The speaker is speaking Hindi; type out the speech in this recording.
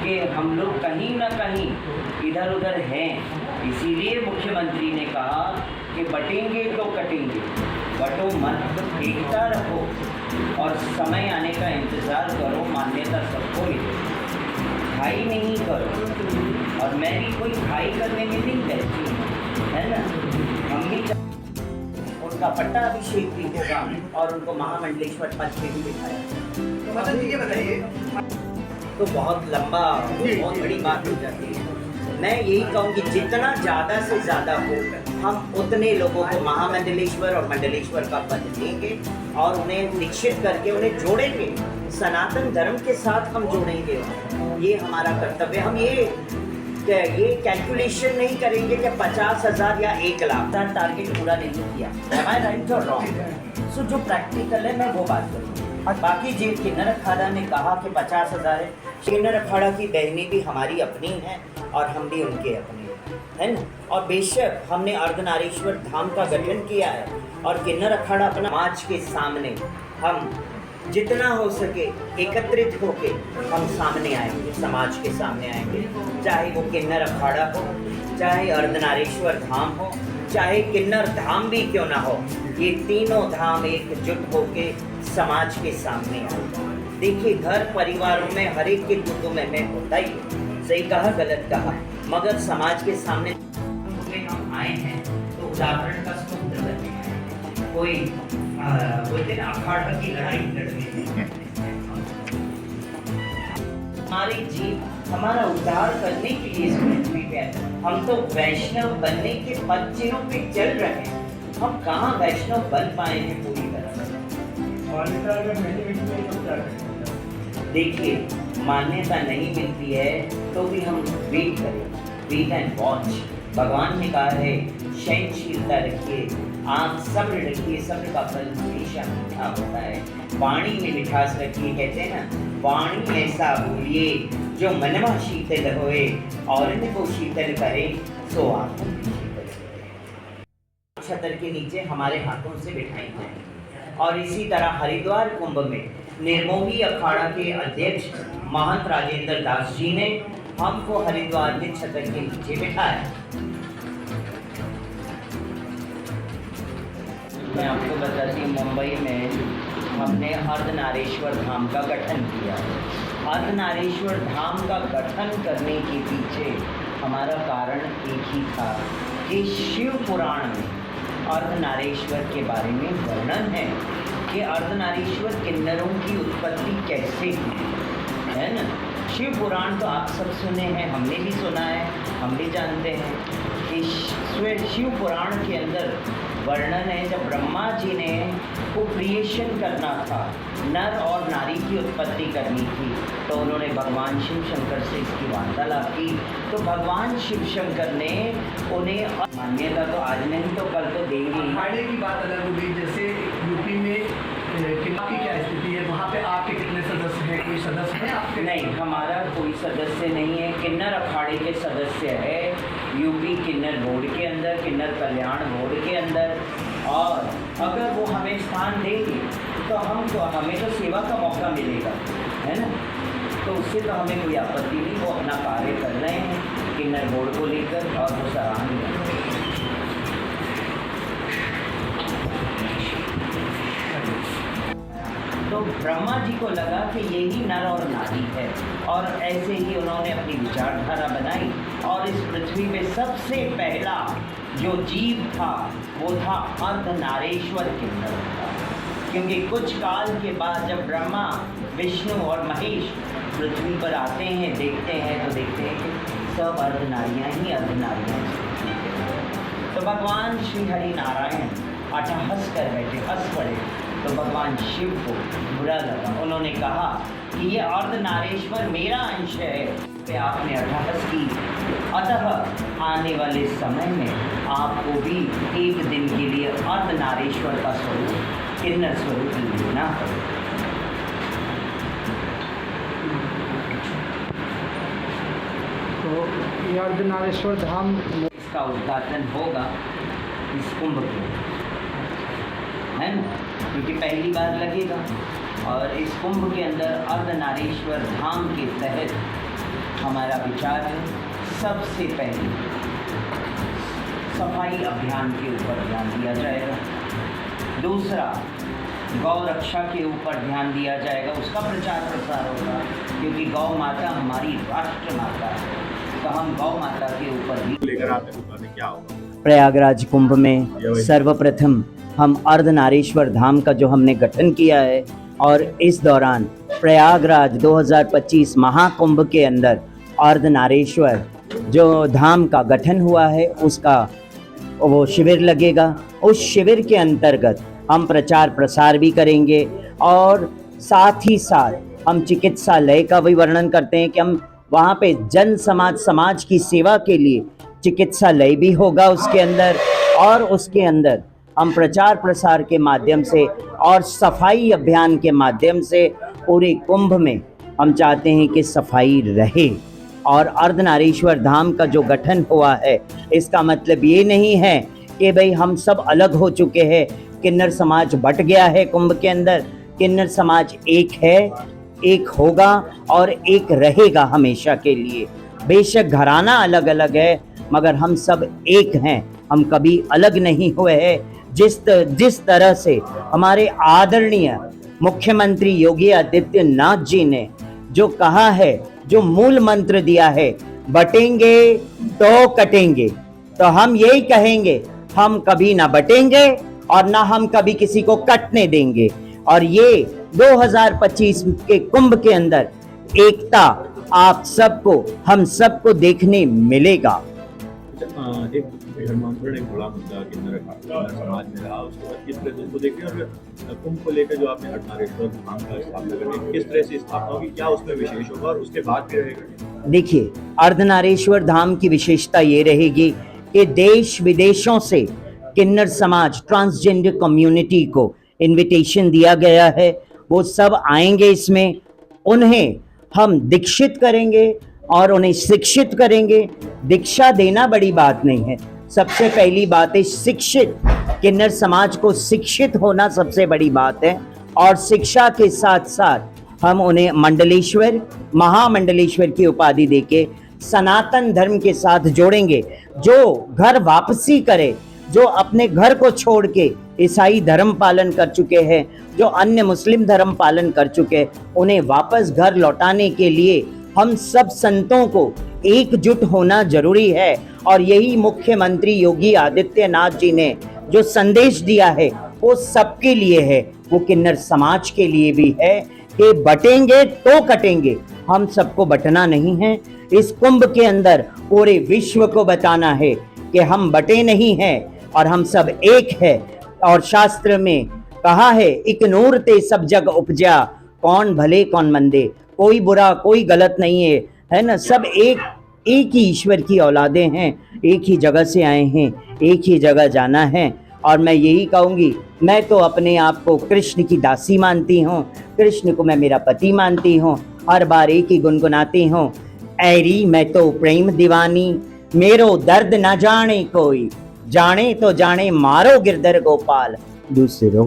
कि हम लोग कहीं ना कहीं इधर उधर हैं। इसीलिए मुख्यमंत्री ने कहा कि बटेंगे तो कटेंगे, बटो मत, एकता रखो और समय आने का इंतज़ार करो, मान्यता सबको मिले। भाई नहीं करो, और मैं भी कोई भाई करने में नहीं कहती, है ना। हम भी उनका पट्टाभिषेक भी होगा और उनको महामंडलेश्वर पद पे भी बिठाया। तो मतलब ये बताइए, तो बहुत लंबा, बहुत बड़ी बात हो जाती है। मैं यही कहूँगी जितना ज़्यादा से ज़्यादा हो, हम उतने लोगों को महामंडलेश्वर और मंडलेश्वर का पद देंगे और उन्हें निश्चित करके उन्हें जोड़ेंगे, सनातन धर्म के साथ हम जोड़ेंगे। ये हमारा कर्तव्य। हम ये कैलकुलेशन नहीं करेंगे कि 50,000 या 1 लाख का टारगेट पूरा नहीं किया। Am I right or wrong? सो जो प्रैक्टिकल है मैं वो बात करूँगा। और बाकी जो किन्नर अखाड़ा ने कहा कि 50,000 है, किन्नर अखाड़ा की बहनें भी हमारी अपनी हैं और हम भी उनके अपने, है ना। और बेशक हमने अर्धनारीश्वर धाम का गठन किया है और किन्नर अखाड़ा अपना समाज के सामने हम जितना हो सके एकत्रित होके हम सामने आएंगे, समाज के सामने आएंगे। चाहे वो किन्नर अखाड़ा हो, चाहे अर्धनारीश्वर धाम हो, चाहे किन्नर धाम भी क्यों ना हो, ये तीनों धाम एकजुट होके समाज के सामने आएंगे। देखिए घर परिवारों में हर एक के दुख में होता ही है, सही कहा गलत कहा, मगर समाज के सामने हम आए हैं तो उदाहरण का सूत्र बने हैं। कोई बोलते ना अखाड़ा की लड़ाई लड़ने, हमारी जीव हमारा उद्धार करने के लिए इस पृथ्वी पे है। हम तो वैष्णव बनने के पदचिह्नों पे चल रहे हैं, हम कहाँ वैष्णव बन पाए हैं पूरी तरह से। देखिए मान्यता नहीं मिलती है तो भी हम वेट करें, वेट एंड वॉच। भगवान ने कहा है सहनशीलता रखिए, आप सब्र रखिए, सब्र का फल हमेशा मीठा होता है। वाणी में मिठास रखिए, कहते हैं ना, वाणी ऐसा बोलिए जो मनवा शीतल होए और इनको शीतल करे सो आंखों की शीतल करे। छतर के नीचे हमारे हाथों से बिठाई जाए। और इसी तरह हरिद्वार कुंभ में निर्मोही अखाड़ा के अध्यक्ष महंत राजेंद्र दास जी ने हमको हरिद्वार के छतर के नीचे बिठाया। मैं आपको बताती हूँ, मुंबई में हमने अर्धनारीश्वर धाम का गठन किया। अर्धनारीश्वर धाम का गठन करने के पीछे हमारा कारण एक ही था कि शिव पुराण में अर्धनारीश्वर के बारे में वर्णन है कि अर्धनारीश्वर किन्नरों की उत्पत्ति कैसे हुई, है ना। शिव पुराण तो आप सब सुने हैं, हमने भी सुना है, हम भी जानते हैं कि शिव पुराण के अंदर वर्णन है जब ब्रह्मा जी ने को क्रिएशन करना था, नर और नारी की उत्पत्ति करनी थी, तो उन्होंने भगवान शिव शंकर से इसकी वार्तालाप की। तो भगवान शिव शंकर ने उन्हें मान्यता तो आज नहीं तो कल तो देंगे। अखाड़े की बात अलग हो गई, जैसे यूपी में किला की क्या स्थिति है, वहाँ पे आपके कितने सदस्य हैं, कोई सदस्य है आपके? नहीं, हमारा कोई सदस्य नहीं है। किन्नर अखाड़े के सदस्य है यूपी किन्नर बोर्ड के अंदर, किन्नर कल्याण बोर्ड के अंदर। और अगर वो हमें स्थान देंगे तो हमें तो सेवा का मौका मिलेगा, है ना। तो उससे तो हमें कोई आपत्ति नहीं, वो अपना कार्य कर रहे हैं किन्नर बोर्ड को लेकर और वो सराहनीय है। तो ब्रह्मा जी को लगा कि यही नर और नारी है और ऐसे ही उन्होंने अपनी विचारधारा बनाई और इस पृथ्वी में सबसे पहला जो जीव था वो था अर्धनारीश्वर किन्नर था। क्योंकि कुछ काल के बाद जब ब्रह्मा विष्णु और महेश पृथ्वी पर आते हैं, देखते हैं तो देखते हैं कि सब अर्धनारियाँ ही अर्धनारियाँ। तो भगवान श्री हरि नारायण अट्टहास कर बैठे, हंस पड़े। तो भगवान शिव को बुरा लगा, उन्होंने कहा कि ये अर्धनारीश्वर मेरा अंश है। तो आपने अट्टहास की, अतः आने वाले समय में आपको भी एक दिन के लिए अर्धनारीश्वर का स्वरूप, किन्नर स्वरूप लेना पड़ेगा। तो ये अर्धनारीश्वर धाम इसका उद्घाटन होगा इस कुंभ में, है ना, क्योंकि पहली बार लगेगा। और इस कुंभ के अंदर अर्धनारीश्वर धाम के तहत हमारा विचार है सबसे पहले सफाई अभियान के ऊपर ध्यान दिया जाएगा। दूसरा, गौ रक्षा के ऊपर ध्यान दिया जाएगा, उसका प्रचार प्रसार होगा, क्योंकि गौ माता हमारी राष्ट्र माता है, तो हम गौ माता के ऊपर भी लेकर आते हैं। क्या होगा प्रयागराज कुंभ में सर्वप्रथम हम अर्धनारीश्वर धाम का जो हमने गठन किया है, और इस दौरान प्रयागराज 2025 महाकुंभ के अंदर अर्धनारीश्वर जो धाम का गठन हुआ है उसका वो शिविर लगेगा। उस शिविर के अंतर्गत हम प्रचार प्रसार भी करेंगे, और साथ ही साथ हम चिकित्सालय का भी वर्णन करते हैं कि हम वहाँ पे जन समाज की सेवा के लिए चिकित्सालय भी होगा उसके अंदर, और उसके अंदर हम प्रचार प्रसार के माध्यम से और सफाई अभियान के माध्यम से पूरे कुंभ में हम चाहते हैं कि सफाई रहे। और अर्धनारीश्वर धाम का जो गठन हुआ है, इसका मतलब ये नहीं है कि भाई हम सब अलग हो चुके हैं, किन्नर समाज बट गया है कुंभ के अंदर। किन्नर समाज एक है, एक होगा और एक रहेगा हमेशा के लिए। बेशक घराना अलग अलग है, मगर हम सब एक हैं, हम कभी अलग नहीं हुए हैं। जिस तरह से हमारे आदरणीय मुख्यमंत्री योगी आदित्यनाथ जी ने जो कहा है, जो मूल मंत्र दिया है, बटेंगे तो कटेंगे, तो हम यही कहेंगे, हम कभी ना बटेंगे और ना हम कभी किसी को कटने देंगे। और ये 2025 के कुंभ के अंदर एकता आप सबको, हम सबको देखने मिलेगा। एक धर्मांतरण एक बड़ा मुद्दा किन्नर समाज में रहा, उसके बाद किस तरह से उसको देखते हैं, और कुंभ को लेकर जो आपने अर्धनारीश्वर धाम का स्थापना करनी, किस तरह से स्थापना होगी, क्या उसमें विशेष होगा और उसके बाद भी रहेगा? देखिए, अर्धनारीश्वर धाम की विशेषता ये रहेगी कि देश विदेशों से किन्नर समाज, ट्रांसजेंडर कम्युनिटी को इनविटेशन दिया गया है, वो सब आएंगे इसमें। उन्हें हम दीक्षित करेंगे और उन्हें शिक्षित करेंगे। दीक्षा देना बड़ी बात नहीं है, सबसे पहली बात है शिक्षित, किन्नर समाज को शिक्षित होना सबसे बड़ी बात है। और शिक्षा के साथ साथ हम उन्हें मंडलेश्वर, महामंडलेश्वर की उपाधि देके सनातन धर्म के साथ जोड़ेंगे। जो घर वापसी करे, जो अपने घर को छोड़ के ईसाई धर्म पालन कर चुके हैं, जो अन्य मुस्लिम धर्म पालन कर चुके हैं, उन्हें वापस घर लौटाने के लिए हम सब संतों को एकजुट होना जरूरी है। और यही मुख्यमंत्री योगी आदित्यनाथ जी ने जो संदेश दिया है वो सबके लिए है, वो किन्नर समाज के लिए भी है कि बटेंगे तो कटेंगे, हम सबको बटना नहीं है। इस कुंभ के अंदर पूरे विश्व को बताना है कि हम बटे नहीं हैं और हम सब एक है। और शास्त्र में कहा है, इक नूर ते सब जग उपजा, कौन भले कौन मंदे, कोई बुरा कोई गलत नहीं है ना, सब एक ही ईश्वर की औलादें हैं, एक ही जगह से आए हैं, एक ही जगह जाना है। और मैं यही कहूँगी, मैं तो अपने आप को कृष्ण की दासी मानती हूँ, कृष्ण को मैं मेरा पति मानती हूँ, हर बार एक ही गुनगुनाती हूँ, ऐरी मैं तो प्रेम दीवानी, मेरो दर्द न जाने कोई, जाने तो जाने मारो गिरधर गोपाल, दूसरों